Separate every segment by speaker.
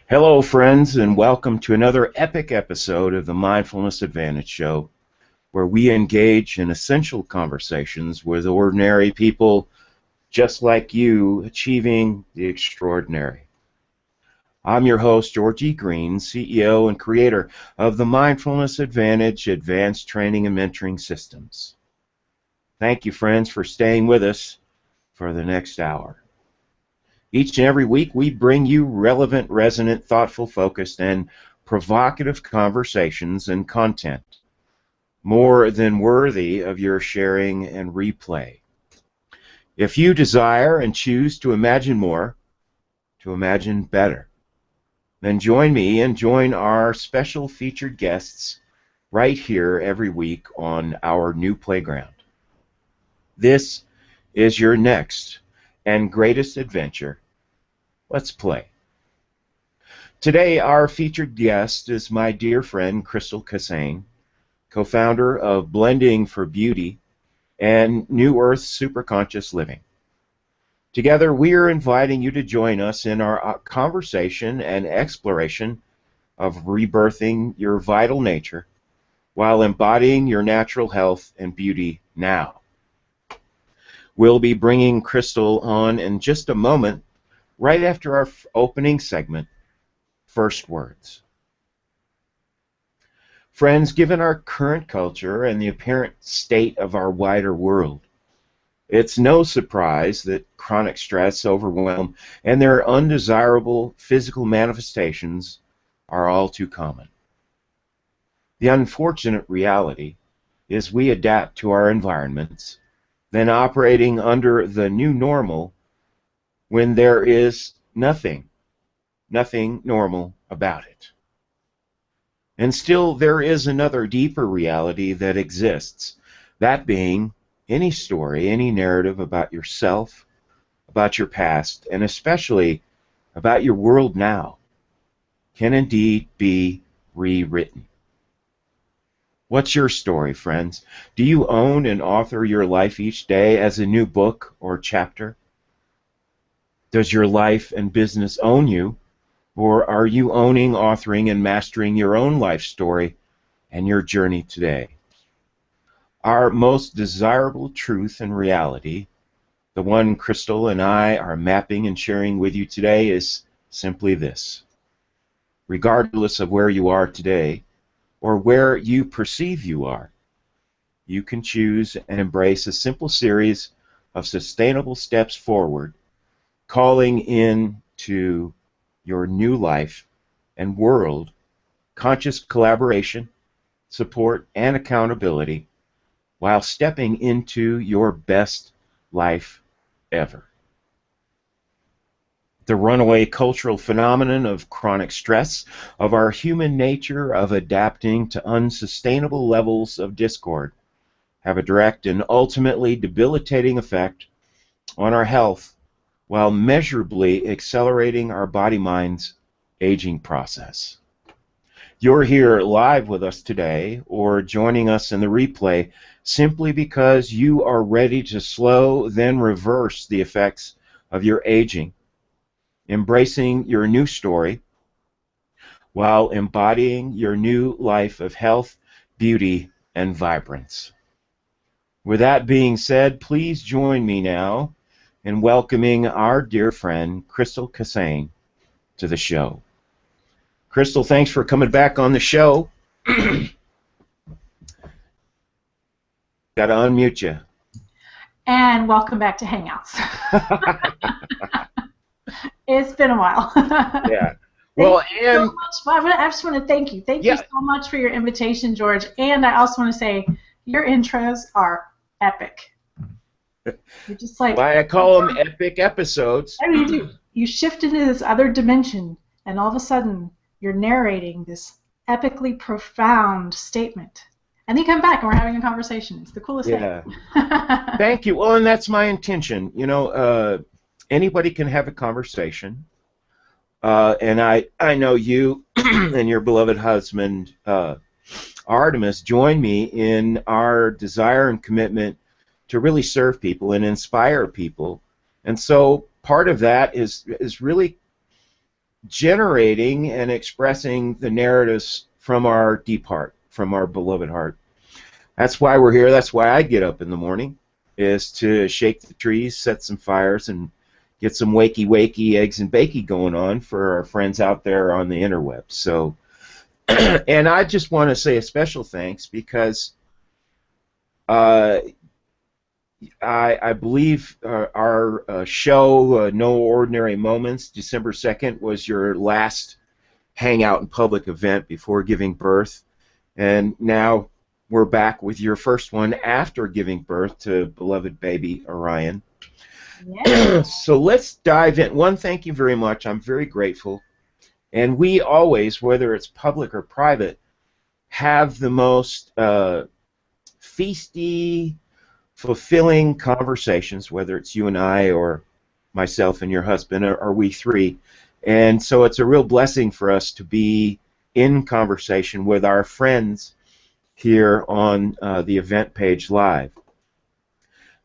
Speaker 1: Hello, friends, and welcome to another epic episode of the Mindfulness Advantage Show, where we engage in essential conversations with ordinary people just like you achieving the extraordinary. I'm your host, George E. Green, CEO and creator of the Mindfulness Advantage Advanced Training and Mentoring Systems. Thank you, friends, for staying with us for the next hour. Each and every week, we bring you relevant, resonant, thoughtful, focused, and provocative conversations and content, more than worthy of your sharing and replay. If you desire and choose to imagine more, to imagine better, then join me and join our special featured guests right here every week on our new playground. This is your next and greatest adventure. Let's play. Today, our featured guest is my dear friend, Krystalle Keszainn, co-founder of Blending for Beauty and New Earth Superconscious Living. Together, we are inviting you to join us in our conversation and exploration of rebirthing your vital nature while embodying your natural health and beauty now. We'll be bringing Krystalle on in just a moment, right after our opening segment, First Words. Friends, given our current culture and the apparent state of our wider world, it's no surprise that chronic stress, overwhelm, and their undesirable physical manifestations are all too common. The unfortunate reality is we adapt to our environments, then operating under the new normal when there is nothing normal about it. And still there is another deeper reality that exists, that being any story, any narrative about yourself, about your past, and especially about your world now, can indeed be rewritten. What's your story, friends? Do you own and author your life each day as a new book or chapter? Does your life and business own you, or are you owning, authoring, and mastering your own life story and your journey today? Our most desirable truth and reality, the one Krystalle and I are mapping and sharing with you today, is simply this. Regardless of where you are today, or where you perceive you are, you can choose and embrace a simple series of sustainable steps forward, calling in to your new life and world conscious collaboration, support, and accountability while stepping into your best life ever. The runaway cultural phenomenon of chronic stress, of our human nature of adapting to unsustainable levels of discord, have a direct and ultimately debilitating effect on our health while measurably accelerating our body-mind's aging process. You're here live with us today or joining us in the replay simply because you are ready to slow, then reverse the effects of your aging, embracing your new story while embodying your new life of health, beauty, and vibrance. With that being said, please join me now in welcoming our dear friend, Krystalle Keszainn, to the show. Krystalle, thanks for coming back on the show. Got to unmute you.
Speaker 2: And welcome back to Hangouts. It's been a while.
Speaker 1: Yeah. Well, and
Speaker 2: so much. I just want to thank you. Thank you so much for your invitation, George. And I also want to say your intros are epic. You're just like,
Speaker 1: why I call them epic episodes.
Speaker 2: I mean, you do. You shift into this other dimension, and all of a sudden, you're narrating this epically profound statement. And then you come back, and we're having a conversation. It's the coolest thing.
Speaker 1: Thank you. Well, and that's my intention. You know, anybody can have a conversation. And I know you and your beloved husband, Arttemis, join me in our desire and commitment to really serve people and inspire people. And so part of that is really generating and expressing the narratives from our deep heart, from our beloved heart. That's why we're here. That's why I get up in the morning, is to shake the trees, set some fires, and get some wakey eggs and bakey going on for our friends out there on the interwebs. So, and I just want to say a special thanks because I believe our show, No Ordinary Moments, December 2nd, was your last hangout in public event before giving birth. And now we're back with your first one after giving birth to beloved baby Orion.
Speaker 2: Yeah.
Speaker 1: So let's dive in. One, thank you very much. I'm very grateful. And we always, whether it's public or private, have the most feisty, fulfilling conversations, whether it's you and I or myself and your husband or we three. And so it's a real blessing for us to be in conversation with our friends here on the event page live.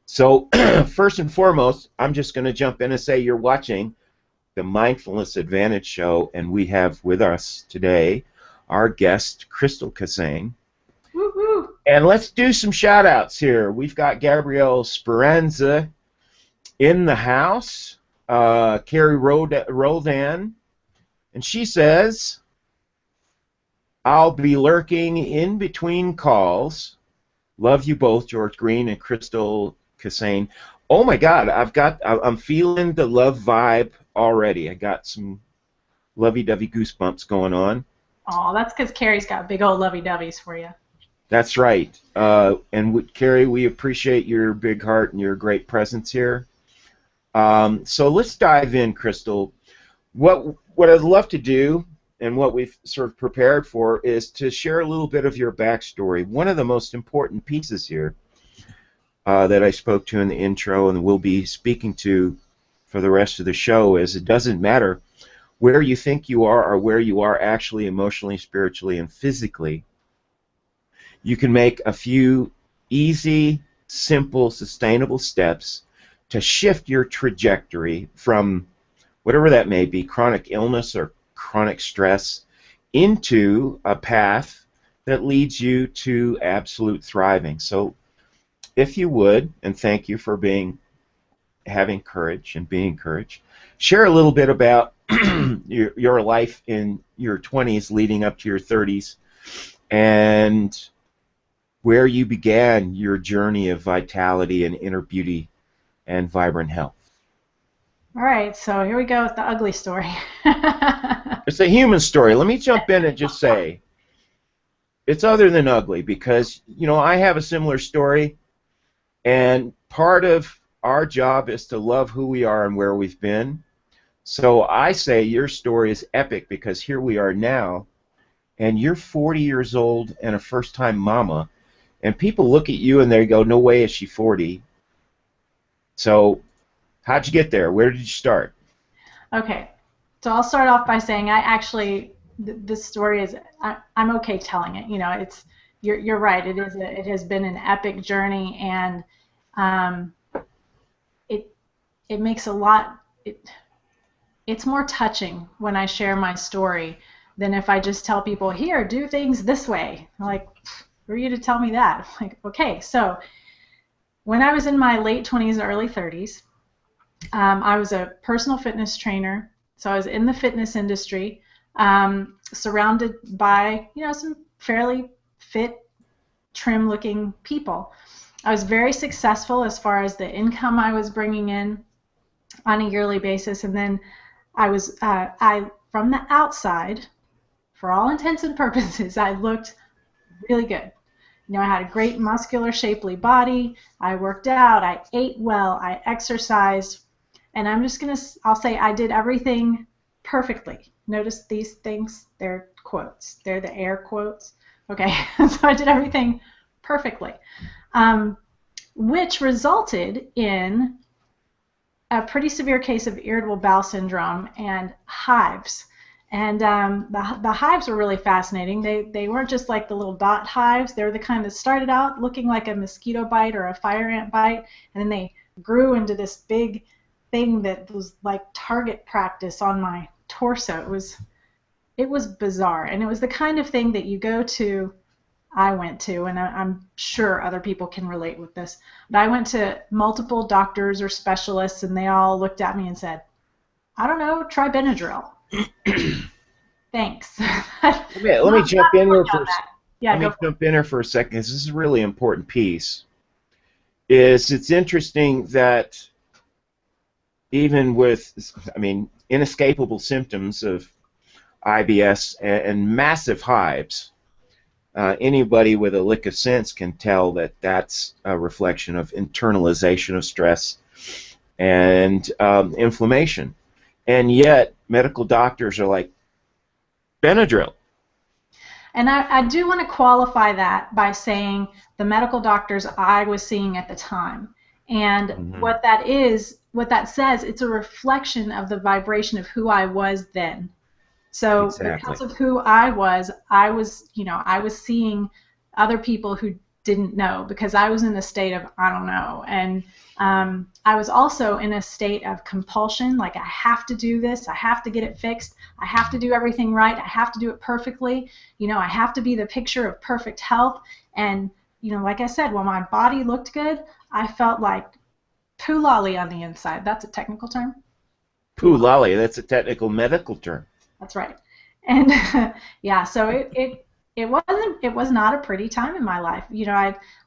Speaker 1: So first and foremost, I'm just going to jump in and say you're watching the Mindfulness Advantage show, and we have with us today our guest, Krystalle Keszainn.
Speaker 2: Woo-hoo.
Speaker 1: And let's do some shout-outs here. We've got Gabrielle Speranza in the house, Carrie Roldan, and she says, I'll be lurking in between calls. Love you both, George Green and Krystalle Keszainn. Oh my God, I'm feeling the love vibe already. I got some lovey-dovey goosebumps going on.
Speaker 2: Oh, that's because Carrie's got big old lovey-doveys for you.
Speaker 1: That's right. Carrie, we appreciate your big heart and your great presence here. So let's dive in, Krystalle. What I'd love to do, and what we've sort of prepared for, is to share a little bit of your backstory. One of the most important pieces here that I spoke to in the intro and will be speaking to for the rest of the show is it doesn't matter where you think you are or where you are actually emotionally, spiritually, and physically. You can make a few easy, simple, sustainable steps to shift your trajectory from whatever that may be, chronic illness or chronic stress, into a path that leads you to absolute thriving. So if you would, and thank you for having courage and being courage, share a little bit about your life in your 20s leading up to your 30s and where you began your journey of vitality and inner beauty and vibrant health.
Speaker 2: All right, so here we go with the ugly story.
Speaker 1: It's a human story. Let me jump in and just say it's other than ugly because, you know, I have a similar story, and part of our job is to love who we are and where we've been. So I say your story is epic because here we are now, and you're 40 years old and a first-time mama, and people look at you and they go, no way is she 40. So how'd you get there? Where did you start?
Speaker 2: Okay, so I'll start off by saying I actually, this story is, I'm okay telling it. You know, you're right. It has been an epic journey, and it makes a lot. It's more touching when I share my story than if I just tell people, here, do things this way. I'm like, who are you to tell me that? I'm like, okay, so when I was in my late 20s, early 30s, I was a personal fitness trainer. So I was in the fitness industry, surrounded by, you know, some fairly fit, trim-looking people. I was very successful as far as the income I was bringing in on a yearly basis, and then I was, from the outside, for all intents and purposes, I looked really good. You know, I had a great muscular, shapely body. I worked out. I ate well. I exercised. And I'll say I did everything perfectly. Notice these things, they're quotes. They're the air quotes. Okay, so I did everything perfectly, which resulted in a pretty severe case of irritable bowel syndrome and hives. And the hives were really fascinating. They weren't just like the little dot hives. They were the kind that started out looking like a mosquito bite or a fire ant bite, and then they grew into this big thing that was like target practice on my torso. It was bizarre, and it was the kind of thing that you go to. I went to, and I'm sure other people can relate with this, but I went to multiple doctors or specialists, and they all looked at me and said, I don't know, try Benadryl. Thanks.
Speaker 1: Let me jump in here for
Speaker 2: Yeah,
Speaker 1: let me jump in here for a second. This is a really important piece. It's interesting that even with, inescapable symptoms of IBS and massive hives, anybody with a lick of sense can tell that that's a reflection of internalization of stress and inflammation. And yet, medical doctors are like, Benadryl.
Speaker 2: And I do want to qualify that by saying the medical doctors I was seeing at the time. And what that says, it's a reflection of the vibration of who I was then. So because of who I was seeing other people who didn't know, because I was in a state of I don't know. And I was also in a state of compulsion, like I have to do this, I have to get it fixed, I have to do everything right, I have to do it perfectly, I have to be the picture of perfect health. And like I said, when my body looked good, I felt like poo lolly on the inside. That's a technical term.
Speaker 1: Poo lolly, that's a technical medical term.
Speaker 2: That's right. And yeah, so it was not a pretty time in my life.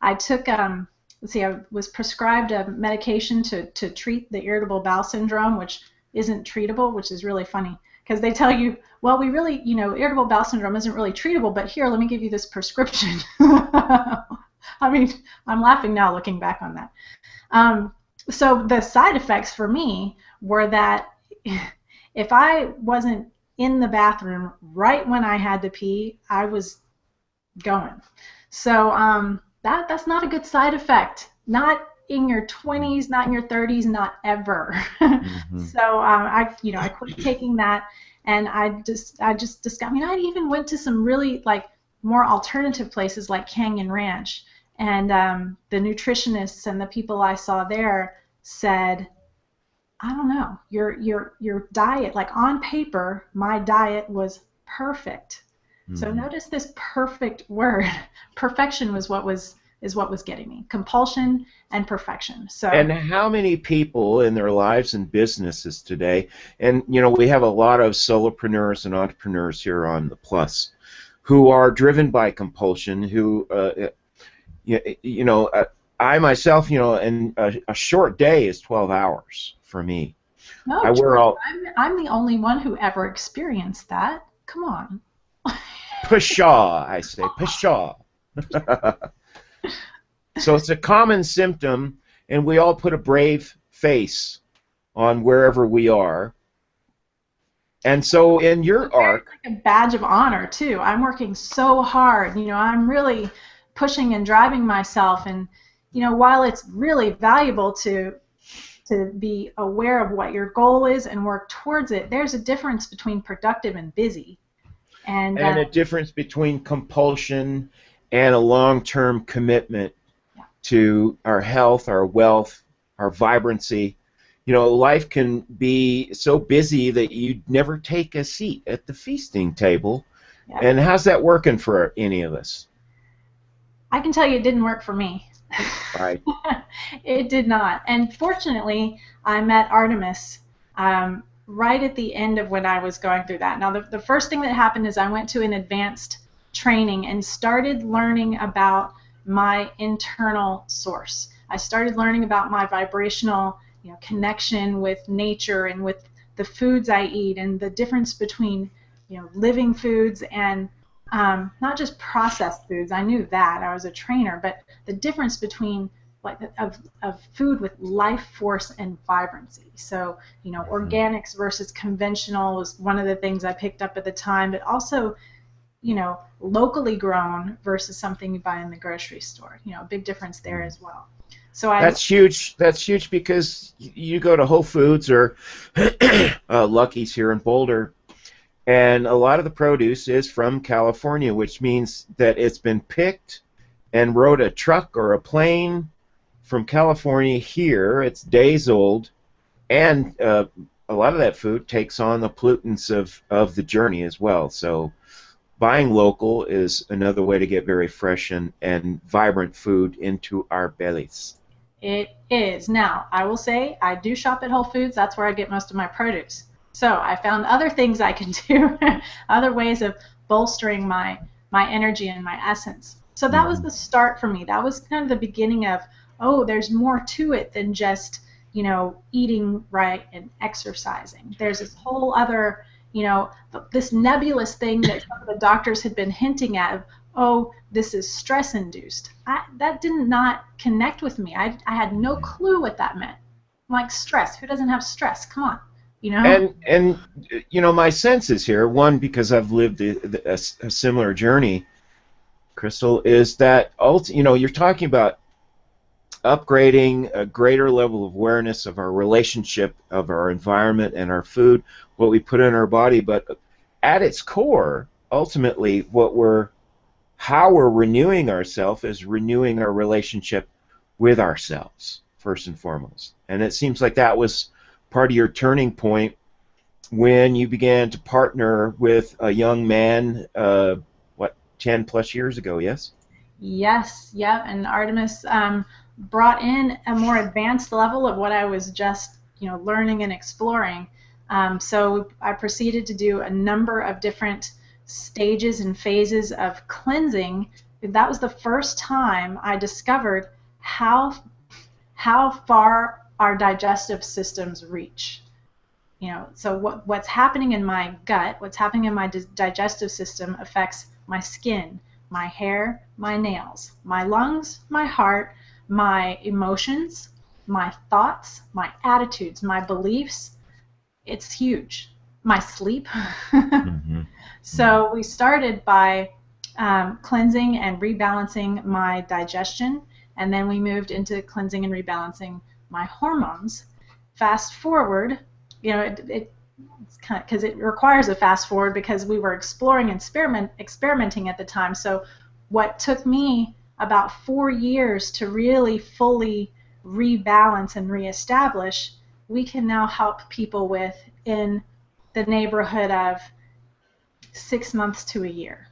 Speaker 2: I took I was prescribed a medication to treat the irritable bowel syndrome, which isn't treatable, which is really funny because they tell you, well, we really, irritable bowel syndrome isn't really treatable, but here, let me give you this prescription. I'm laughing now looking back on that. So the side effects for me were that if I wasn't in the bathroom right when I had to pee, I was going. So that's not a good side effect. Not in your 20s, not in your 30s, not ever. So I quit taking that, and I just discovered. I even went to some really more alternative places like Canyon Ranch, and the nutritionists and the people I saw there said, I don't know, your diet, on paper, my diet was perfect. So notice this perfect word. Perfection is what was getting me. Compulsion and perfection. So.
Speaker 1: And how many people in their lives and businesses today, and we have a lot of solopreneurs and entrepreneurs here on the Plus, who are driven by compulsion, who, I myself, in a short day is 12 hours for me.
Speaker 2: No, I'm the only one who ever experienced that. Come on.
Speaker 1: Pshaw, I say, pshaw. So it's a common symptom, and we all put a brave face on wherever we are. And so in your arc...
Speaker 2: It's like a badge of honor, too. I'm working so hard. I'm really pushing and driving myself. And, while it's really valuable to be aware of what your goal is and work towards it, there's a difference between productive and busy. And
Speaker 1: a difference between compulsion and a long-term commitment to our health, our wealth, our vibrancy. Life can be so busy that you never take a seat at the feasting table. Yeah. And how's that working for any of us?
Speaker 2: I can tell you it didn't work for me.
Speaker 1: Right.
Speaker 2: It did not. And fortunately, I met Arttemis right at the end of when I was going through that. Now, the first thing that happened is I went to an advanced training and started learning about my internal source. I started learning about my vibrational connection with nature and with the foods I eat, and the difference between living foods and not just processed foods. I knew that. I was a trainer, but the difference between of food with life force and vibrancy. So, organics versus conventional was one of the things I picked up at the time, but also, locally grown versus something you buy in the grocery store. A big difference there as well. So
Speaker 1: that's huge. That's huge because you go to Whole Foods or Lucky's here in Boulder, and a lot of the produce is from California, which means that it's been picked and rode a truck or a plane from California here. It's days old, and a a lot of that food takes on the pollutants of the journey as well. So buying local is another way to get very fresh and vibrant food into our bellies.
Speaker 2: It is. Now, I will say I do shop at Whole Foods. That's where I get most of my produce. So I found other things I can do, other ways of bolstering my energy and my essence. So that was the start for me. That was kind of the beginning of, oh, there's more to it than just, you know, eating right and exercising. There's this whole other, you know, this nebulous thing that some of the doctors had been hinting at of, oh, this is stress induced. That did not connect with me. I had no clue what that meant. I'm like, stress, who doesn't have stress? Come on, you know?
Speaker 1: And you know, my sense is here, one, because I've lived a similar journey, Krystal, is that, you know, you're talking about upgrading a greater level of awareness of our relationship, of our environment and our food, what we put in our body, but at its core, ultimately, how we're renewing ourselves is renewing our relationship with ourselves, first and foremost. And it seems like that was part of your turning point when you began to partner with a young man, 10 plus years ago, yes?
Speaker 2: Yes, yep. And Arttemis brought in a more advanced level of what I was just, you know, learning and exploring. So I proceeded to do a number of different stages and phases of cleansing. That was the first time I discovered how far our digestive systems reach. You know, so what's happening in my gut, what's happening in my digestive system affects my skin, my hair, my nails, my lungs, my heart, my emotions, my thoughts, my attitudes, my beliefs. It's huge. My sleep. So we started by cleansing and rebalancing my digestion, and then we moved into cleansing and rebalancing my hormones. Fast forward, you know, it's kind of, because it requires a fast forward because we were exploring and experimenting at the time. So what took me about 4 years to really fully rebalance and reestablish, we can now help people with in the neighborhood of 6 months to a year,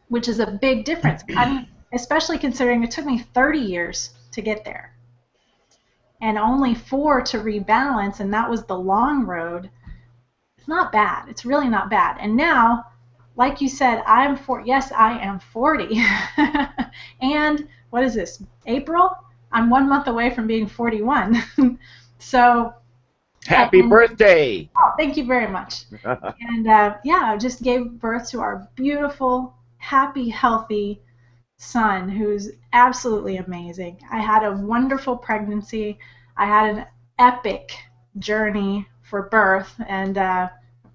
Speaker 2: which is a big difference. I mean, especially considering it took me 30 years to get there and only 4 to rebalance, and that was the long road. It's not bad. It's really not bad. And now, like you said, yes, I am 40. And what is this, April? I'm 1 month away from being 41. So
Speaker 1: happy birthday!
Speaker 2: Oh, thank you very much. And yeah, I just gave birth to our beautiful, happy, healthy son, who's absolutely amazing. I had a wonderful pregnancy. I had an epic journey for birth, and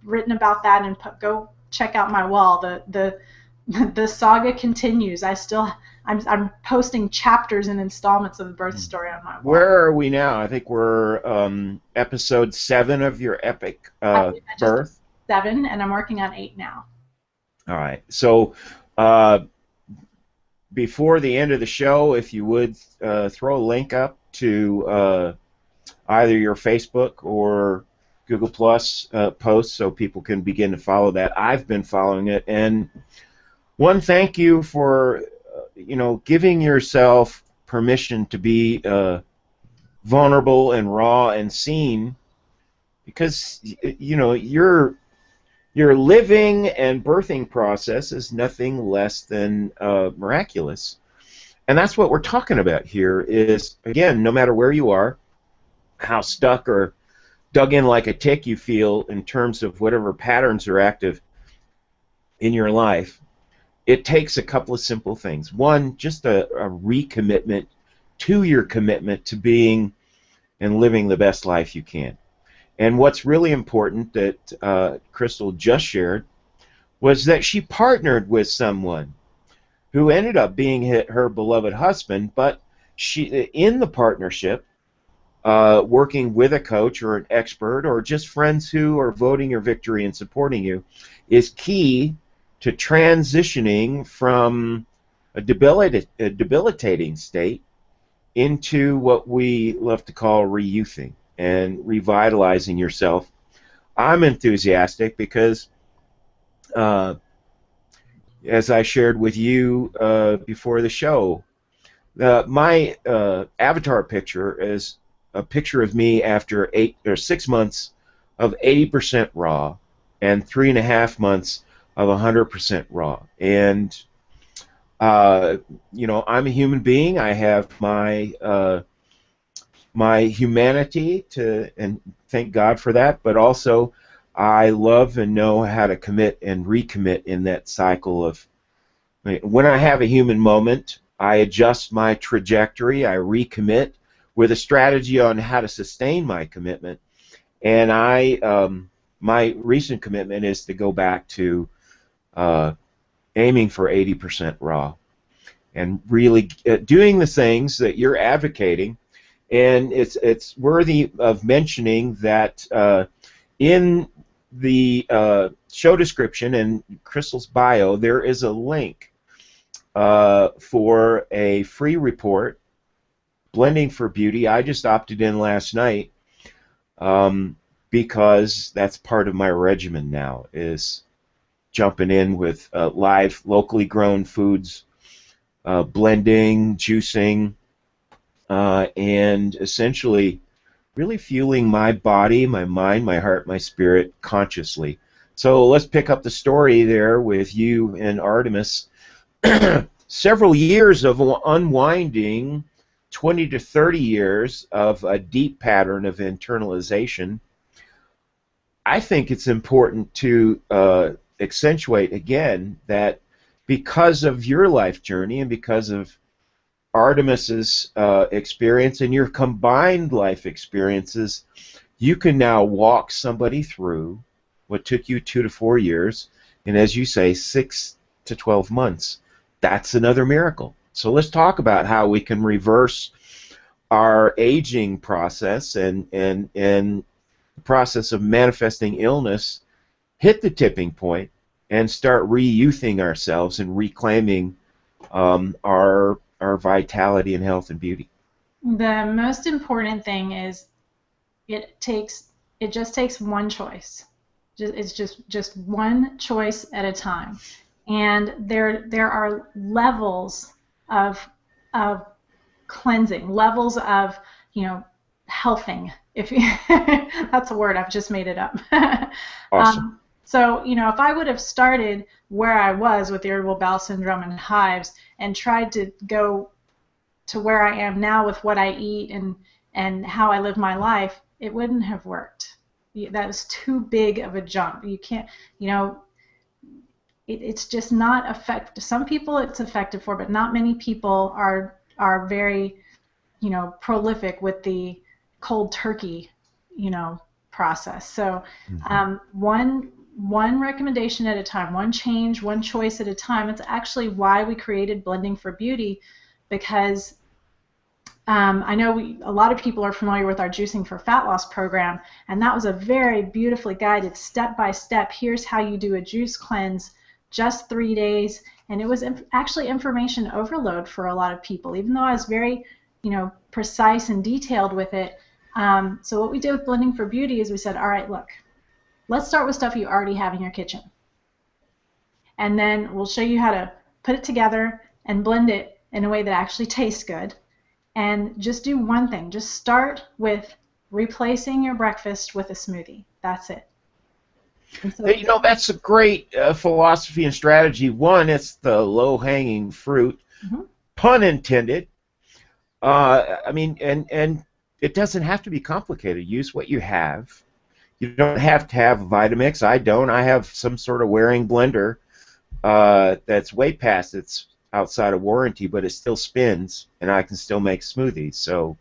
Speaker 2: written about that. And go check out my wall. The saga continues. I'm posting chapters and installments of the birth story on my wall.
Speaker 1: Where are we now? I think we're episode 7 of your epic birth.
Speaker 2: 7, and I'm working on 8 now.
Speaker 1: All right. So before the end of the show, if you would throw a link up to either your Facebook or Google Plus post so people can begin to follow that. I've been following it, and one, thank you for giving yourself permission to be vulnerable and raw and seen, because your living and birthing process is nothing less than miraculous. And that's what we're talking about here is, again, no matter where you are, how stuck or dug in like a tick you feel in terms of whatever patterns are active in your life, it takes a couple of simple things. One, just a recommitment to your commitment to being and living the best life you can. And what's really important that Krystal just shared was that she partnered with someone who ended up being her beloved husband, but she, in the partnership, working with a coach or an expert or just friends who are voting your victory and supporting you, is key to transitioning from a debilitating state into what we love to call re-youthing. and revitalizing yourself. I'm enthusiastic because, uh, as I shared with you before the show, my avatar picture is a picture of me after 6 months of 80% raw and 3.5 months of 100% raw. And I'm a human being. I have my humanity and thank God for that. But also, I love and know how to commit and recommit in that cycle of. When I have a human moment, I adjust my trajectory. I recommit with a strategy on how to sustain my commitment. And my recent commitment is to go back to aiming for 80% raw and really doing the things that you're advocating. And it's worthy of mentioning that in the show description and Crystal's bio, there is a link for a free report, Blending for Beauty. I just opted in last night because that's part of my regimen now, is jumping in with live, locally grown foods, blending, juicing, and essentially really fueling my body, my mind, my heart, my spirit consciously. So let's pick up the story there with you and Arttemis. Several years of unwinding, 20 to 30 years of a deep pattern of internalization. I think it's important to accentuate again that because of your life journey and because of Artemis's experience and your combined life experiences, you can now walk somebody through what took you 2 to 4 years, and as you say, 6 to 12 months. That's another miracle. So let's talk about how we can reverse our aging process and the process of manifesting illness, hit the tipping point, and start re-youthing ourselves and reclaiming our vitality and health and beauty.
Speaker 2: The most important thing is it just takes one choice. It's just one choice at a time. And there are levels of cleansing, levels of, healthing. If you, that's a word, I've just made it up.
Speaker 1: Awesome.
Speaker 2: So, if I would have started where I was with irritable bowel syndrome and hives and tried to go to where I am now with what I eat and how I live my life, it wouldn't have worked. That was too big of a jump. You can't, it's just not effective. Some people it's effective for, but not many people are very, prolific with the cold turkey, process. So one recommendation at a time, one change, one choice at a time. It's actually why we created Blending for Beauty, because I know a lot of people are familiar with our Juicing for Fat Loss program, and that was a very beautifully guided step-by-step, here's how you do a juice cleanse, just 3 days, and it was actually information overload for a lot of people, even though I was very, precise and detailed with it. So what we did with Blending for Beauty is we said, all right, look, let's start with stuff you already have in your kitchen. And then we'll show you how to put it together and blend it in a way that actually tastes good. And just do one thing. Just start with replacing your breakfast with a smoothie. That's it.
Speaker 1: So, that's a great philosophy and strategy. One, it's the low-hanging fruit, pun intended. And it doesn't have to be complicated. Use what you have. You don't have to have a Vitamix. I don't. I have some sort of wearing blender that's way past its outside of warranty, but it still spins, and I can still make smoothies. So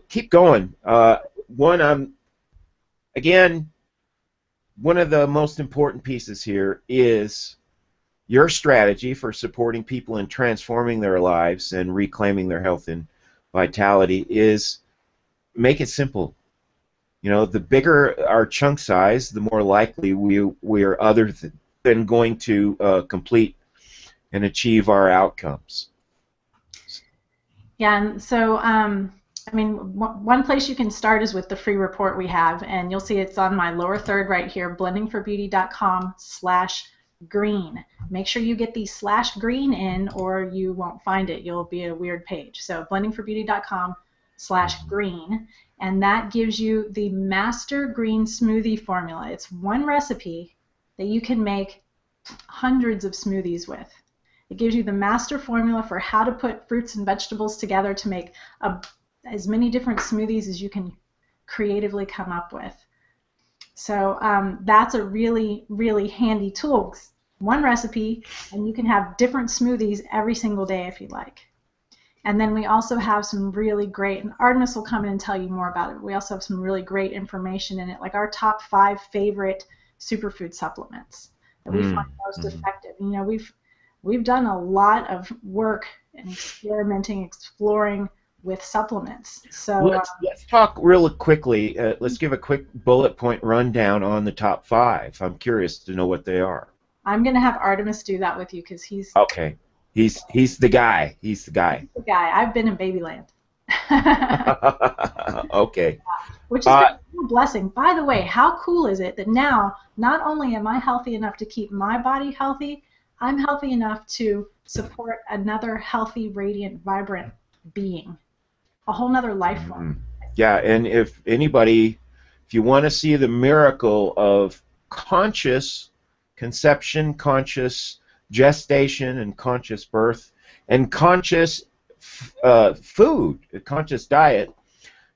Speaker 1: keep going. One of the most important pieces here is your strategy for supporting people in transforming their lives and reclaiming their health and vitality is make it simple. The bigger our chunk size, the more likely we are other than going to complete and achieve our outcomes.
Speaker 2: Yeah, and so I mean, one place you can start is with the free report we have, and you'll see it's on my lower third right here, blendingforbeauty.com/green. Make sure you get the /green in, or you won't find it. You'll be at a weird page. So blendingforbeauty.com/green, and that gives you the Master Green Smoothie formula. It's one recipe that you can make hundreds of smoothies with. It gives you the master formula for how to put fruits and vegetables together to make as many different smoothies as you can creatively come up with. So that's a really, really handy tool. One recipe, and you can have different smoothies every single day if you like. And then we also have some really great, and Arttemis will come in and tell you more about it. We also have some really great information in it, like our top 5 favorite superfood supplements that we find most effective. You know, we've done a lot of work and experimenting, exploring with supplements. So
Speaker 1: let's talk real quickly. Let's give a quick bullet point rundown on the top 5. I'm curious to know what they are.
Speaker 2: I'm going to have Arttemis do that with you because he's
Speaker 1: okay. He's the guy. He's the guy.
Speaker 2: He's the guy. I've been in Babyland.
Speaker 1: Okay.
Speaker 2: Which is a blessing. By the way, how cool is it that now not only am I healthy enough to keep my body healthy, I'm healthy enough to support another healthy, radiant, vibrant being. A whole nother life form.
Speaker 1: Yeah, and if you want to see the miracle of conscious conception, conscious gestation, and conscious birth, and conscious food, a conscious diet,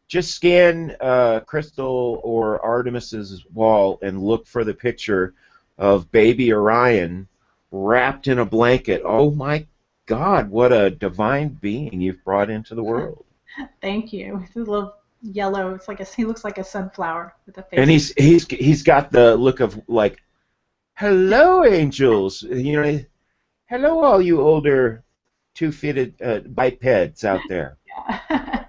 Speaker 1: just scan Krystalle or Artemis's wall and look for the picture of baby Orion wrapped in a blanket. Oh my God, what a divine being you've brought into the world.
Speaker 2: Thank you. It's a little yellow. It's like he looks like a sunflower with a face.
Speaker 1: And he's got the look of like, hello, angels. You know, hello, all you older two-footed bipeds out there.
Speaker 2: Yeah.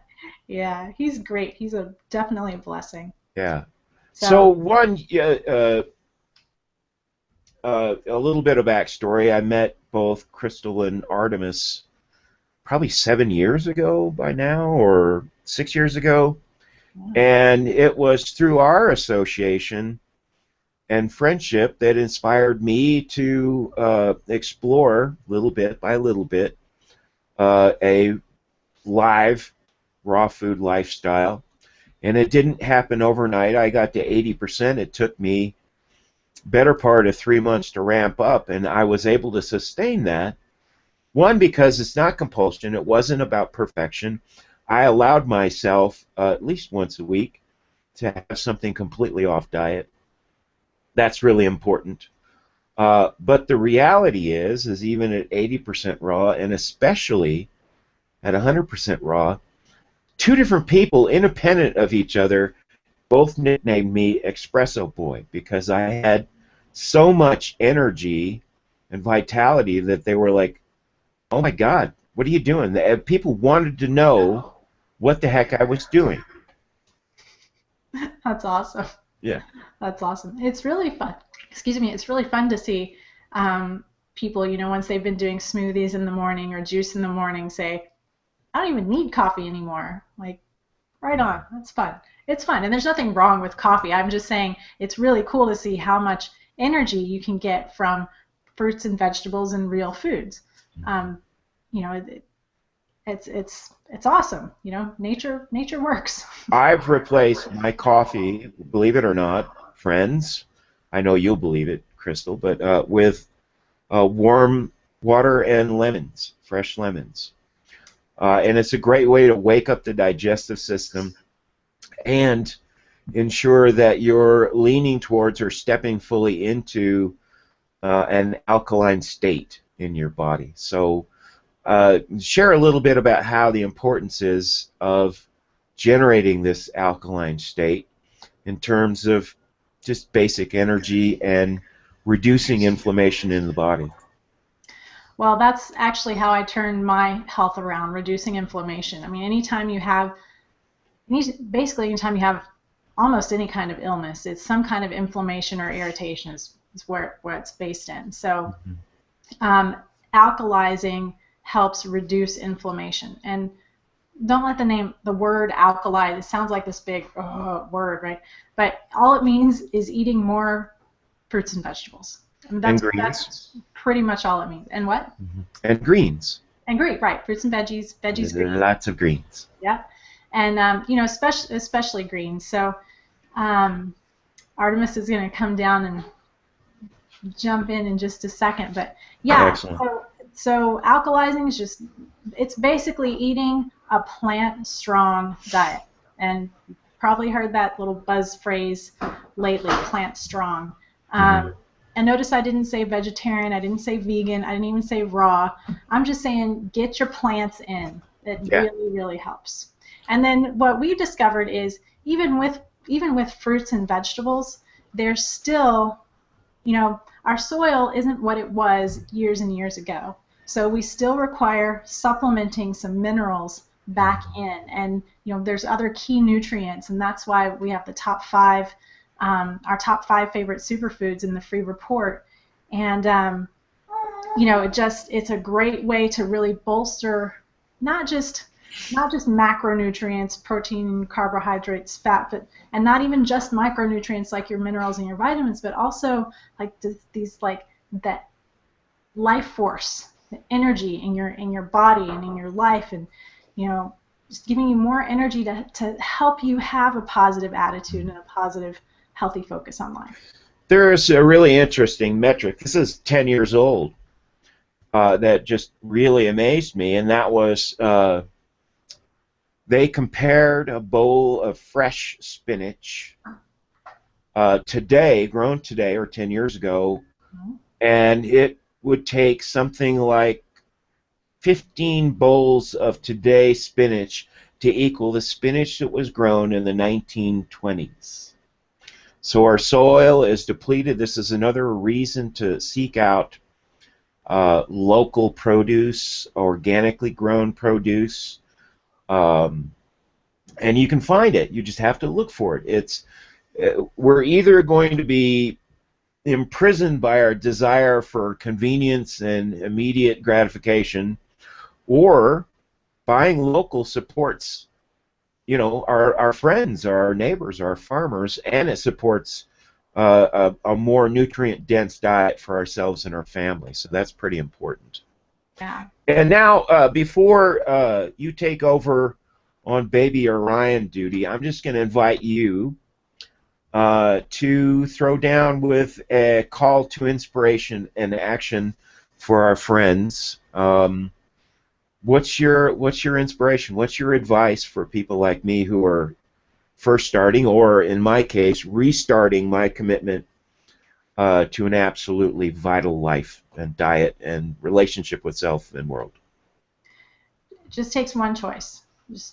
Speaker 2: Yeah, he's great. He's definitely a blessing.
Speaker 1: Yeah. So one, a little bit of backstory. I met both Krystalle and Arttemis probably 7 years ago by now, or 6 years ago. Wow. And it was through our association and friendship that inspired me to explore, little bit by little bit, a live raw food lifestyle. And it didn't happen overnight. I got to 80%. It took me better part of 3 months to ramp up, and I was able to sustain that. One, because it's not compulsion. It wasn't about perfection. I allowed myself at least once a week to have something completely off diet. That's really important. But the reality is even at 80% raw, and especially at 100% raw, 2 different people, independent of each other, both nicknamed me Espresso Boy because I had so much energy and vitality that they were like, oh my God, what are you doing? People wanted to know what the heck I was doing.
Speaker 2: That's awesome.
Speaker 1: Yeah.
Speaker 2: That's awesome. It's really fun. Excuse me. It's really fun to see people, you know, once they've been doing smoothies in the morning or juice in the morning, say, I don't even need coffee anymore. Like, right on. That's fun. It's fun. And there's nothing wrong with coffee. I'm just saying it's really cool to see how much energy you can get from fruits and vegetables and real foods. You know, it's awesome. You know, nature works.
Speaker 1: I've replaced my coffee, believe it or not, friends. I know you'll believe it, Krystalle, but with warm water and lemons, fresh lemons. And it's a great way to wake up the digestive system and ensure that you're leaning towards or stepping fully into an alkaline state in your body. So share a little bit about how the importance is of generating this alkaline state in terms of just basic energy and reducing inflammation in the body.
Speaker 2: Well, that's actually how I turned my health around, reducing inflammation. I mean, basically anytime you have almost any kind of illness, it's some kind of inflammation or irritation is where it's based in. So alkalizing helps reduce inflammation. And don't let the word alkali, it sounds like this big word, right? But all it means is eating more fruits and vegetables. I mean,
Speaker 1: And greens.
Speaker 2: that's pretty much all it means. And what?
Speaker 1: And greens.
Speaker 2: And green, right? Fruits and veggies, greens.
Speaker 1: Lots of greens.
Speaker 2: Yeah, and you know, especially greens. So Artemis is going to come down and jump in just a second, but yeah.
Speaker 1: Excellent.
Speaker 2: So alkalizing is just, it's basically eating a plant-strong diet, and you've probably heard that little buzz phrase lately, plant-strong. And notice I didn't say vegetarian, I didn't say vegan, I didn't even say raw. I'm just saying get your plants in. It really, really helps. And then what we've discovered is even with fruits and vegetables, there's still, you know, our soil isn't what it was years and years ago. So we still require supplementing some minerals back in. And, you know, there's other key nutrients, and that's why we have the top 5, our top 5 favorite superfoods in the free report. And, you know, it's a great way to really bolster not just macronutrients, protein, carbohydrates, fat, but, and not even just micronutrients like your minerals and your vitamins, but also like these like that life force, the energy in your body and in your life, and you know, just giving you more energy to help you have a positive attitude and a positive, healthy focus on life.
Speaker 1: There's a really interesting metric. This is 10 years old that just really amazed me, and that was they compared a bowl of fresh spinach today, grown today or 10 years ago, and it would take something like 15 bowls of today's spinach to equal the spinach that was grown in the 1920s. So our soil is depleted. This is another reason to seek out local produce, organically grown produce. And you can find it. You just have to look for it. We're either going to be imprisoned by our desire for convenience and immediate gratification, or buying local supports, you know, our friends, our neighbors, our farmers, and it supports a more nutrient-dense diet for ourselves and our family. So that's pretty important.
Speaker 2: Yeah.
Speaker 1: And now, before you take over on Baby Orion duty, I'm just going to invite you to throw down with a call to inspiration and action for our friends. What's your inspiration? What's your advice for people like me who are first starting, or in my case, restarting my commitment to an absolutely vital life and diet and relationship with self and world?
Speaker 2: It just takes one choice.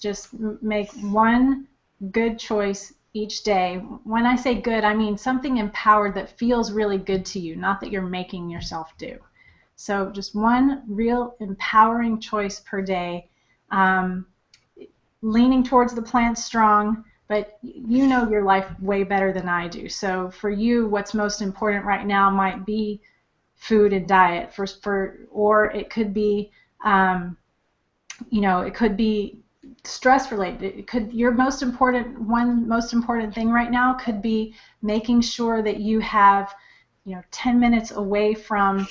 Speaker 2: Just make one good choice each day. When I say good, I mean something empowered that feels really good to you, not that you're making yourself do. So just one real empowering choice per day, leaning towards the plant strong, but you know your life way better than I do. So for you, what's most important right now might be food and diet, or it could be, you know, it could be stress related. It could, your most important thing right now could be making sure that you have, you know, 10 minutes away from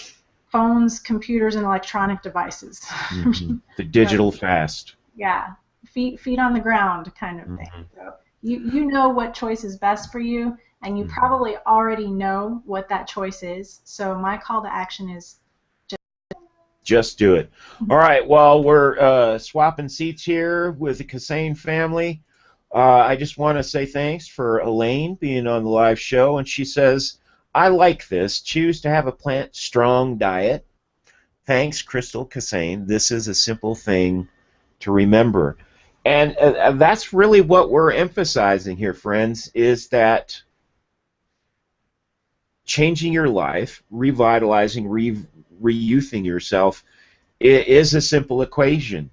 Speaker 2: phones, computers, and electronic devices.
Speaker 1: Mm-hmm. The digital fast.
Speaker 2: Yeah, feet on the ground kind of thing. So you know what choice is best for you, and you probably already know what that choice is. So my call to action is
Speaker 1: just do it. All right, well, we're swapping seats here with the Keszainn family. I just want to say thanks for Elaine being on the live show, and she says, I like this. Choose to have a plant-strong diet. Thanks, Krystalle Keszainn. This is a simple thing to remember. And that's really what we're emphasizing here, friends, is that changing your life, revitalizing, re-youthing yourself is a simple equation.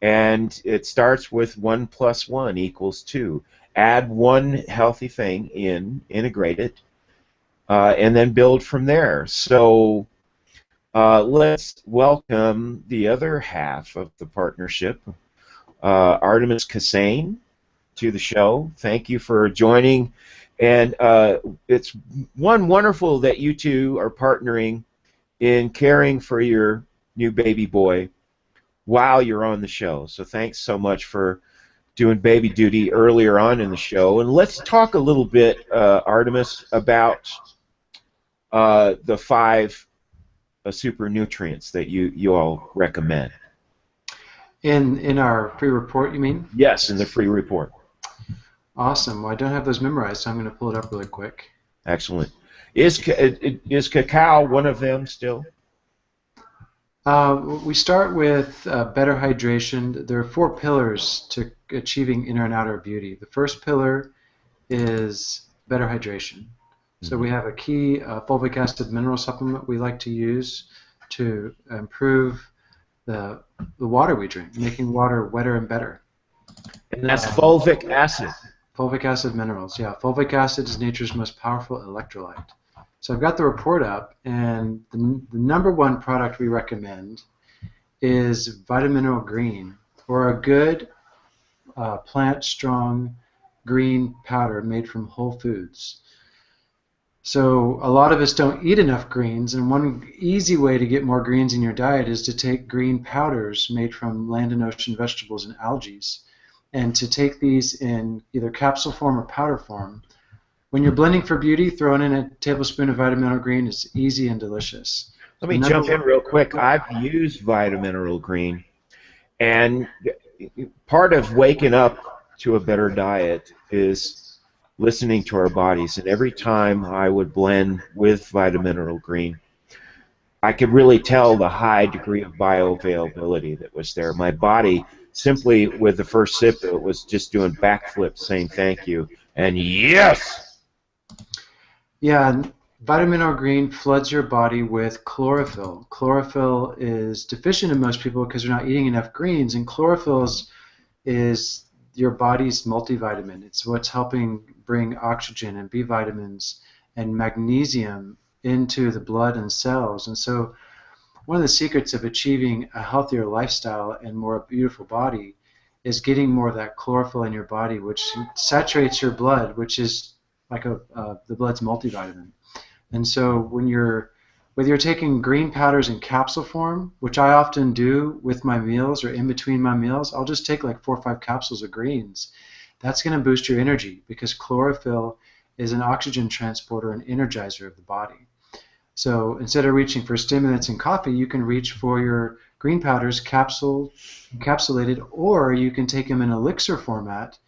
Speaker 1: And it starts with 1 + 1 = 2. Add one healthy thing in, integrate it, and then build from there. So let's welcome the other half of the partnership, Arttemis Keszainn to the show. Thank you for joining. And it's wonderful that you two are partnering in caring for your new baby boy while you're on the show. So thanks so much for doing baby duty earlier on in the show. And let's talk a little bit, Arttemis, about the 5 super nutrients that you all recommend.
Speaker 3: In our free report, you mean?
Speaker 1: Yes, in the free report.
Speaker 3: Awesome. Well, I don't have those memorized, so I'm going to pull it up really quick.
Speaker 1: Excellent. Is cacao one of them still?
Speaker 3: We start with better hydration. There are 4 pillars to achieving inner and outer beauty. The first pillar is better hydration. So we have a key fulvic acid mineral supplement we like to use to improve the water we drink, making water wetter and better.
Speaker 1: And that's fulvic acid.
Speaker 3: Fulvic acid minerals, yeah. Fulvic acid is nature's most powerful electrolyte. So I've got the report up, and the #1 product we recommend is Vitamineral Green, or a good plant-strong green powder made from whole foods. So a lot of us don't eat enough greens, and one easy way to get more greens in your diet is to take green powders made from land and ocean vegetables and algae, and to take these in either capsule form or powder form. When you're blending for beauty, throwing in a tablespoon of Vitamineral Green is easy and delicious.
Speaker 1: Let me jump in real quick. I've used Vitamineral Green, and part of waking up to a better diet is listening to our bodies, and every time I would blend with Vitamineral Green, I could really tell the high degree of bioavailability that was there. My body, simply with the first sip, it was just doing backflips saying thank you, and yes!
Speaker 3: Yeah, and Vitamineral Green floods your body with chlorophyll. Chlorophyll is deficient in most people because they're not eating enough greens, and chlorophyll is your body's multivitamin. It's what's helping bring oxygen and B vitamins and magnesium into the blood and cells. And so one of the secrets of achieving a healthier lifestyle and more beautiful body is getting more of that chlorophyll in your body, which saturates your blood, which is like the blood's multivitamin. And so whether you're taking green powders in capsule form, which I often do with my meals or in between my meals, I'll just take like 4 or 5 capsules of greens. That's going to boost your energy because chlorophyll is an oxygen transporter and energizer of the body. So instead of reaching for stimulants and coffee, you can reach for your green powders encapsulated, or you can take them in elixir format.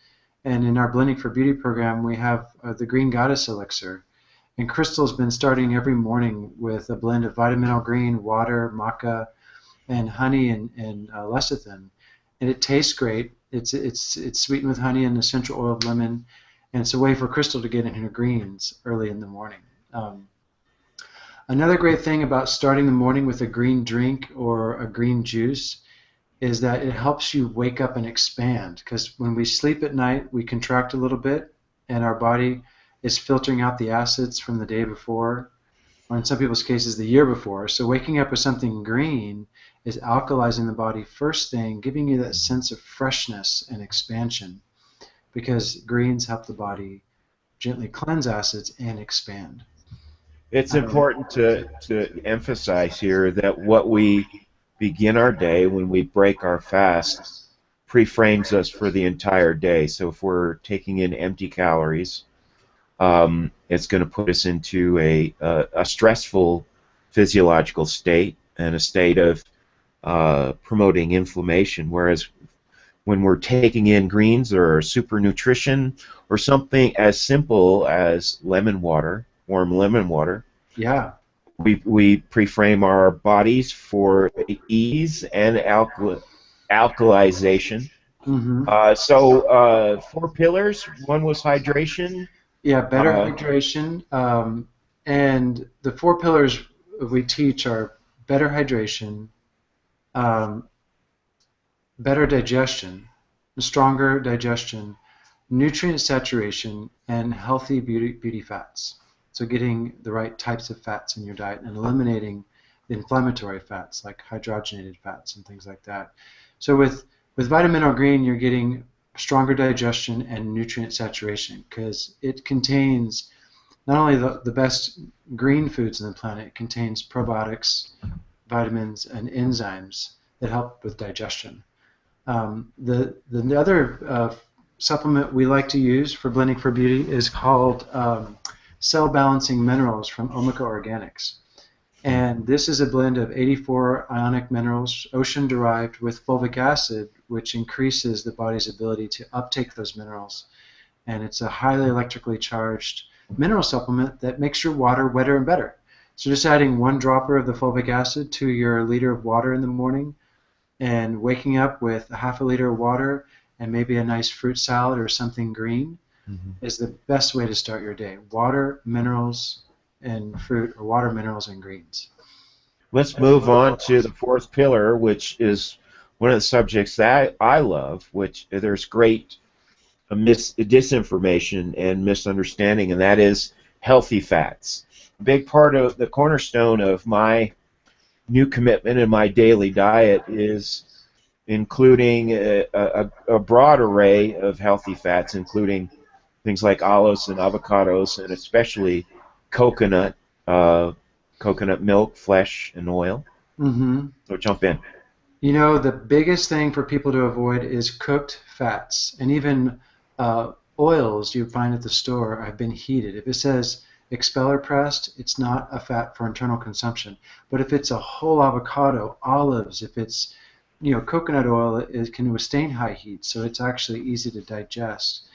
Speaker 3: And in our Blending for Beauty program, we have the Green Goddess Elixir. And Krystalle's been starting every morning with a blend of Vitamineral Green, water, maca, and honey and lecithin. And it tastes great. It's sweetened with honey and essential oil of lemon. And it's a way for Krystalle to get in her greens early in the morning. Another great thing about starting the morning with a green drink or a green juice is that it helps you wake up and expand, because when we sleep at night, we contract a little bit, and our body is filtering out the acids from the day before, or in some people's cases, the year before. So waking up with something green is alkalizing the body first thing, giving you that sense of freshness and expansion, because greens help the body gently cleanse acids and expand.
Speaker 1: It's important to emphasize here that what we begin our day when we break our fast pre-frames us for the entire day. So if we're taking in empty calories, it's going to put us into a stressful physiological state and a state of promoting inflammation. Whereas when we're taking in greens or super nutrition or something as simple as lemon water, warm lemon water,
Speaker 3: yeah,
Speaker 1: we pre-frame our bodies for ease and alkalization.
Speaker 3: Mm-hmm.
Speaker 1: So 4 pillars. One was hydration.
Speaker 3: Yeah, better hydration. And the 4 pillars we teach are better hydration, better digestion, stronger digestion, nutrient saturation, and healthy beauty fats. So getting the right types of fats in your diet and eliminating the inflammatory fats like hydrogenated fats and things like that. So with With vitamin mineral green, you're getting stronger digestion and nutrient saturation because it contains not only the best green foods on the planet, it contains probiotics, vitamins, and enzymes that help with digestion. The other supplement we like to use for blending for beauty is called cell balancing minerals from Omega Organics. And this is a blend of 84 ionic minerals, ocean-derived, with fulvic acid, which increases the body's ability to uptake those minerals. And it's a highly electrically charged mineral supplement that makes your water wetter and better. So just adding 1 dropper of the fulvic acid to your liter of water in the morning and waking up with a half a liter of water and maybe a nice fruit salad or something green is the best way to start your day. Water, minerals, and fruit, or water, minerals, and greens.
Speaker 1: Let's move on to the 4th pillar, which is one of the subjects that I love, which there's great disinformation and misunderstanding, and that is healthy fats. A big part of the cornerstone of my new commitment in my daily diet is including a broad array of healthy fats, including things like olives and avocados, and especially coconut milk, flesh, and oil. So jump in.
Speaker 3: You know, the biggest thing for people to avoid is cooked fats, and even oils you find at the store have been heated. If it says expeller pressed, it's not a fat for internal consumption. But if it's a whole avocado, olives, if it's coconut oil, it can withstand high heat, so it's actually easy to digest.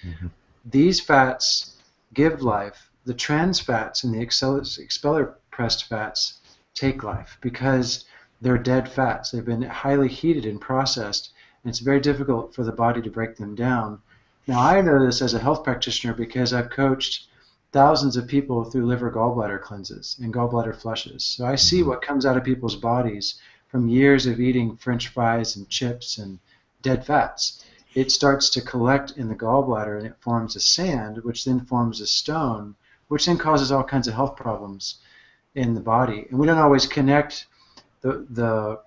Speaker 3: These fats give life. The trans fats and the expeller pressed fats take life because they're dead fats. They've been highly heated and processed, and it's very difficult for the body to break them down. Now, I know this as a health practitioner because I've coached thousands of people through liver gallbladder cleanses and gallbladder flushes. So I see what comes out of people's bodies from years of eating French fries and chips and dead fats. It starts to collect in the gallbladder and it forms a sand, which then forms a stone, which then causes all kinds of health problems in the body. And we don't always connect the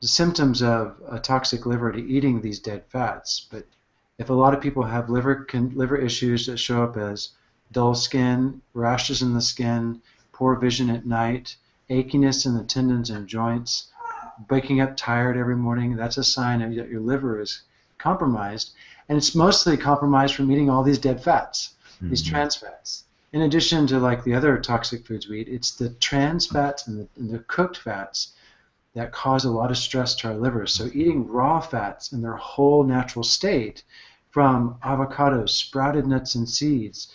Speaker 3: symptoms of a toxic liver to eating these dead fats. But if a lot of people have liver issues that show up as dull skin, rashes in the skin, poor vision at night, achiness in the tendons and joints, waking up tired every morning, that's a sign that your liver is compromised. And it's mostly compromised from eating all these dead fats, these trans fats. In addition to like the other toxic foods we eat, it's the trans fats and the cooked fats that cause a lot of stress to our livers. So eating raw fats in their whole natural state, from avocados, sprouted nuts and seeds,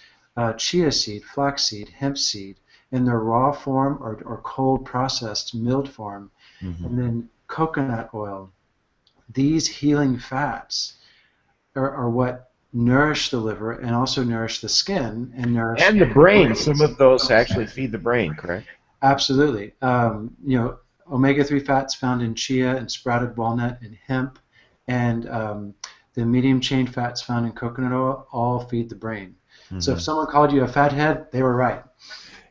Speaker 3: chia seed, flaxseed, hemp seed, in their raw form or cold processed milled form, and then coconut oil. These healing fats are what nourish the liver and also nourish the skin and nourish
Speaker 1: the brain. Some of those actually feed the brain, correct?
Speaker 3: Absolutely. Omega-3 fats found in chia and sprouted walnut and hemp, and the medium chain fats found in coconut oil all feed the brain. So if someone called you a fathead, they were right.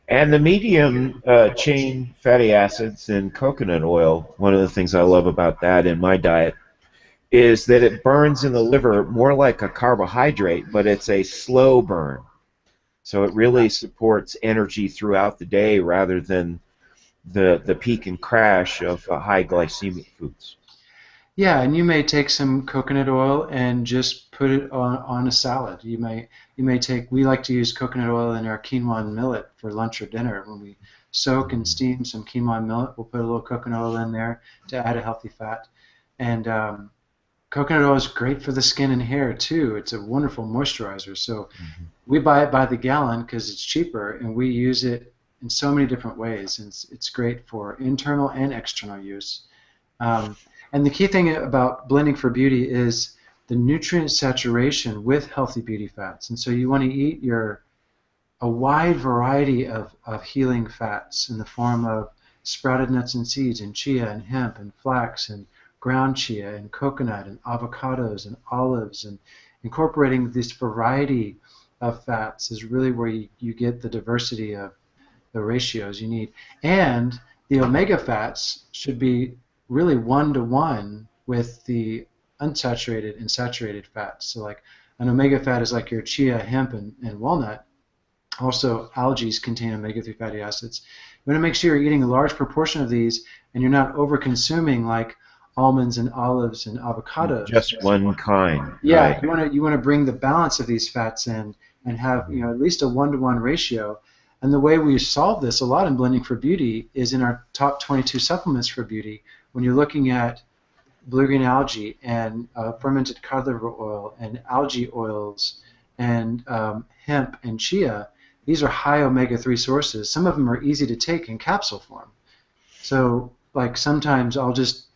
Speaker 1: And the medium chain fatty acids in coconut oil, one of the things I love about that in my diet is that it burns in the liver more like a carbohydrate, but it's a slow burn. So it really supports energy throughout the day rather than the peak and crash of high glycemic foods.
Speaker 3: Yeah, and you may take some coconut oil and just put it on a salad. You may take, we like to use coconut oil in our quinoa and millet for lunch or dinner. When we soak and steam some quinoa and millet, we'll put a little coconut oil in there to add a healthy fat. And coconut oil is great for the skin and hair too. It's a wonderful moisturizer. So we buy it by the gallon because it's cheaper, and we use it in so many different ways. And it's great for internal and external use. And the key thing about blending for beauty is the nutrient saturation with healthy beauty fats. And so you want to eat a wide variety of healing fats in the form of sprouted nuts and seeds and chia and hemp and flax and ground chia and coconut and avocados and olives, and incorporating this variety of fats is really where you get the diversity of the ratios you need. And the omega fats should be really 1-to-1 with the unsaturated and saturated fats. So like an omega fat is like your chia, hemp, and walnut. Also, algae contain omega-3 fatty acids. You want to make sure you're eating a large proportion of these and you're not over-consuming like almonds and olives and avocados.
Speaker 1: Just one kind.
Speaker 3: Yeah,
Speaker 1: Right.
Speaker 3: you want to bring the balance of these fats in and have at least a 1-to-1 ratio. And the way we solve this a lot in Blending for Beauty is in our top 22 supplements for beauty. When you're looking at blue-green algae and fermented cod liver oil and algae oils and hemp and chia, these are high omega-3 sources. Some of them are easy to take in capsule form. So like sometimes I'll just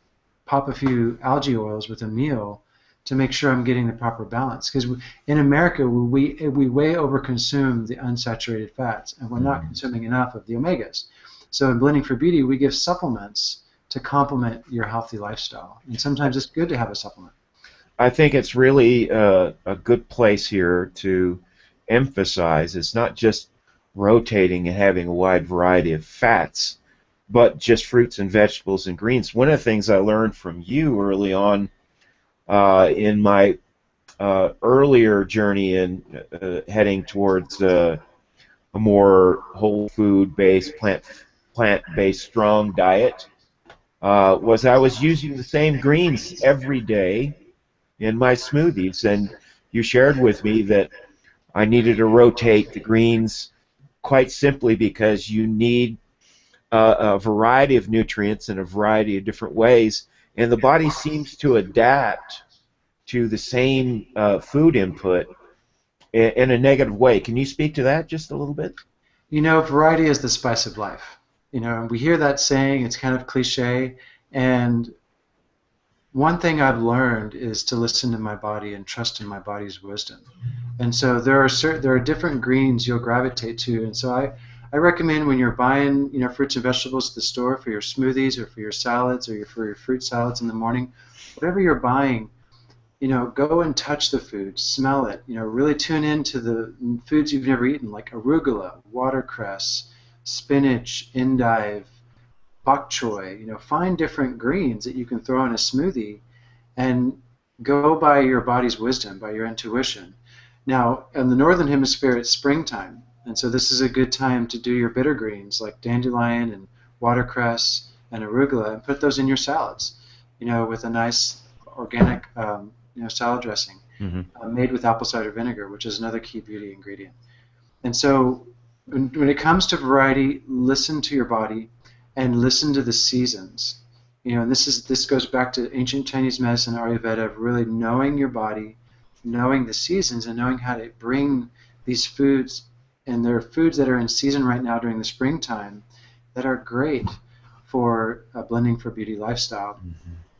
Speaker 3: pop a few algae oils with a meal to make sure I'm getting the proper balance. Because in America, we way overconsume the unsaturated fats, and we're not consuming enough of the omegas. So in Blending for Beauty, we give supplements to complement your healthy lifestyle. And sometimes it's good to have a supplement.
Speaker 1: I think it's really a good place here to emphasize it's not just rotating and having a wide variety of fats, but just fruits and vegetables and greens. One of the things I learned from you early on in my earlier journey in heading towards a more whole food-based, plant-based, strong diet was I was using the same greens every day in my smoothies, and you shared with me that I needed to rotate the greens quite simply because you need a variety of nutrients in a variety of different ways, and the body seems to adapt to the same food input in a negative way. Can you speak to that just a little bit?
Speaker 3: You know, variety is the spice of life. You know, we hear that saying, it's kind of cliche, and one thing I've learned is to listen to my body and trust in my body's wisdom. And so there are different greens you'll gravitate to, and so I recommend when you're buying fruits and vegetables at the store for your smoothies or for your salads or for your fruit salads in the morning, whatever you're buying, go and touch the food, smell it, really tune into the foods you've never eaten, like arugula, watercress, spinach, endive, bok choy. Find different greens that you can throw in a smoothie and go by your body's wisdom, by your intuition. Now, in the northern hemisphere, it's springtime, and so this is a good time to do your bitter greens like dandelion and watercress and arugula and put those in your salads, with a nice organic salad dressing made with apple cider vinegar, which is another key beauty ingredient. And so when it comes to variety, listen to your body and listen to the seasons. And this goes back to ancient Chinese medicine, Ayurveda, of really knowing your body, knowing the seasons, and knowing how to bring these foods. And there are foods that are in season right now during the springtime that are great for a Blending for Beauty lifestyle.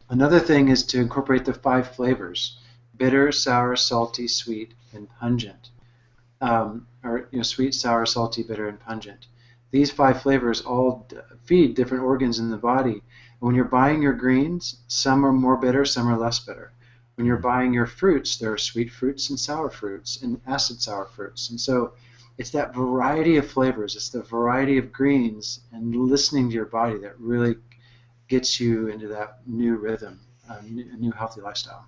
Speaker 3: Another thing is to incorporate the 5 flavors: bitter, sour, salty, sweet, and pungent. Sweet, sour, salty, bitter, and pungent. These 5 flavors all feed different organs in the body. When you're buying your greens, some are more bitter, some are less bitter. When you're buying your fruits, there are sweet fruits and sour fruits and acid sour fruits. And so it's that variety of flavors, it's the variety of greens and listening to your body that really gets you into that new rhythm, a new healthy lifestyle.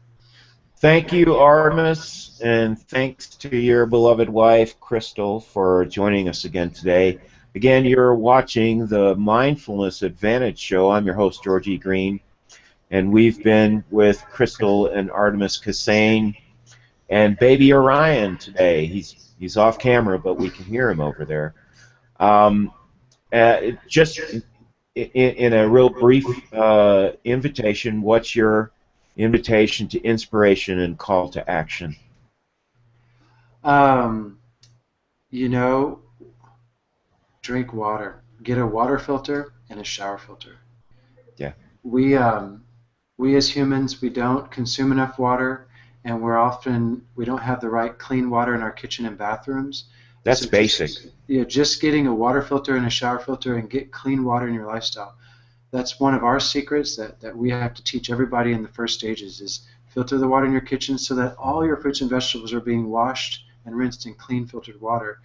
Speaker 1: Thank you, Arttemis, and thanks to your beloved wife, Krystalle, for joining us again today. Again, you're watching the Mindfulness Advantage Show. I'm your host, George E. Green, and we've been with Krystalle and Arttemis Keszainn and baby Orion today. He's off camera, but we can hear him over there. Just in a real brief invitation, what's your invitation to inspiration and call to action?
Speaker 3: Drink water. Get a water filter and a shower filter.
Speaker 1: Yeah.
Speaker 3: We as humans, we don't consume enough water, and we don't have the right clean water in our kitchen and bathrooms.
Speaker 1: That's basic.
Speaker 3: Just getting a water filter and a shower filter and get clean water in your lifestyle. That's one of our secrets that we have to teach everybody in the first stages, is filter the water in your kitchen so that all your fruits and vegetables are being washed and rinsed in clean filtered water,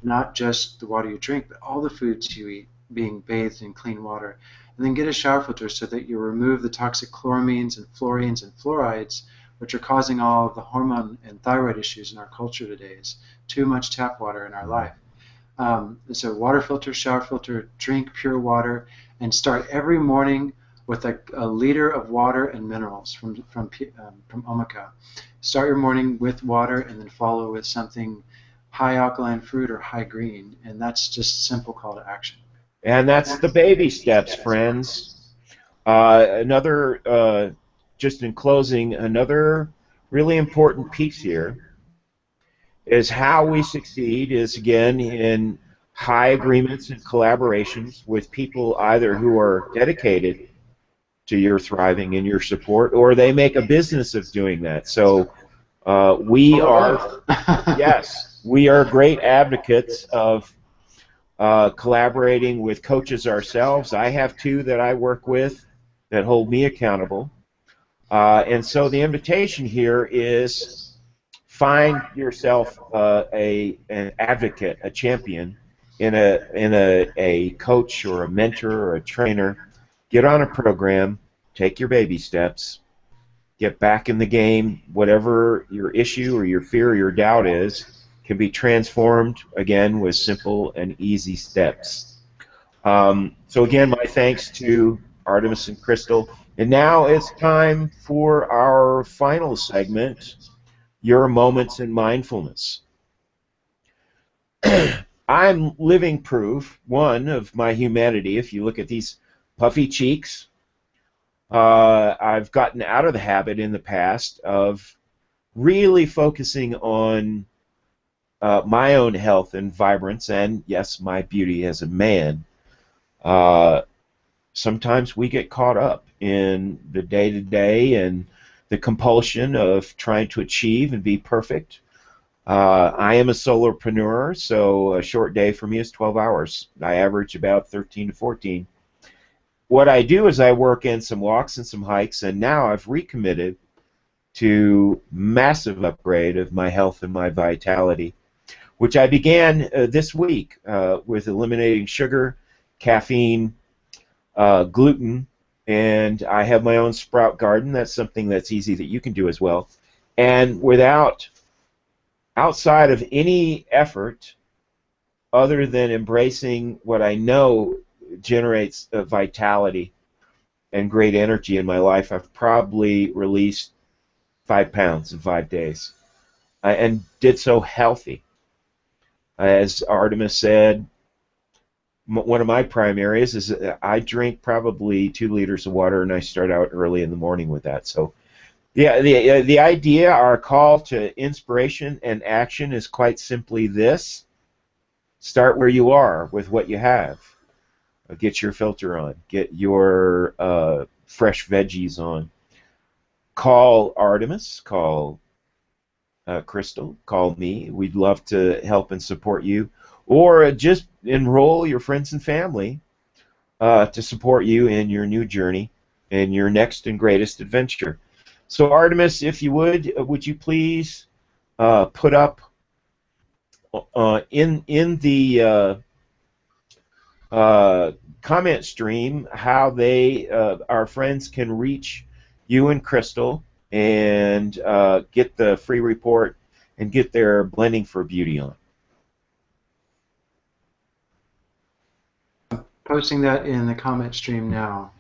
Speaker 3: not just the water you drink, but all the foods you eat being bathed in clean water. and then get a shower filter so that you remove the toxic chloramines and fluorines and fluorides, which are causing all of the hormone and thyroid issues in our culture today. Is too much tap water in our life. So water filter, shower filter, drink pure water, and start every morning with a liter of water and minerals from Omaka. Start your morning with water and then follow with something high alkaline fruit or high green, and that's just a simple call to action.
Speaker 1: And that's the baby steps, friends. Just in closing, another really important piece here is how we succeed is, again, in high agreements and collaborations with people either who are dedicated to your thriving and your support, or they make a business of doing that. So we are, yes, we are great advocates of collaborating with coaches ourselves. I have two that I work with that hold me accountable. And so the invitation here is find yourself an advocate, a champion, in a coach or a mentor or a trainer. Get on a program, take your baby steps, get back in the game. Whatever your issue or your fear or your doubt is can be transformed, again, with simple and easy steps. So again, my thanks to Arttemis and Krystal. And now it's time for our final segment, Your Moments in Mindfulness. I'm living proof, one, of my humanity. If you look at these puffy cheeks, I've gotten out of the habit in the past of really focusing on my own health and vibrance, and yes, my beauty as a man. Sometimes we get caught up in the day-to-day and the compulsion of trying to achieve and be perfect. I am a solopreneur, so a short day for me is 12 hours. I average about 13 to 14. What I do is I work in some walks and some hikes, and now I've recommitted to massive upgrade of my health and my vitality, which I began this week with eliminating sugar, caffeine, gluten, and I have my own sprout garden. That's something that's easy that you can do as well. And outside of any effort other than embracing what I know generates vitality and great energy in my life, I've probably released 5 pounds in 5 days, and did so healthy. As Artemis said, one of my prime areas is I drink probably 2 liters of water, and I start out early in the morning with that. So, yeah, the idea, our call to inspiration and action is quite simply this: start where you are with what you have. Get your filter on. Get your fresh veggies on. Call Artemis. Call Krystal. Call me. We'd love to help and support you. Or just enroll your friends and family to support you in your new journey and your next and greatest adventure. So, Artemis, if you would you please put up in the comment stream how our friends can reach you and Krystal and get the free report and get their Blending for Beauty on.
Speaker 3: Posting that in the comment stream now.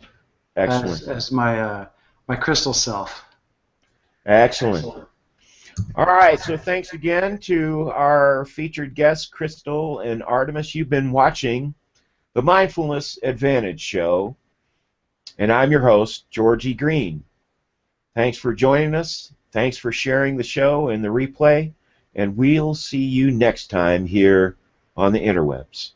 Speaker 1: Excellent.
Speaker 3: As my Krystal self.
Speaker 1: Excellent. All right, so thanks again to our featured guests, Krystal and Artemis. You've been watching the Mindfulness Advantage Show, and I'm your host, Georgie Green. Thanks for joining us. Thanks for sharing the show and the replay, and we'll see you next time here on the interwebs.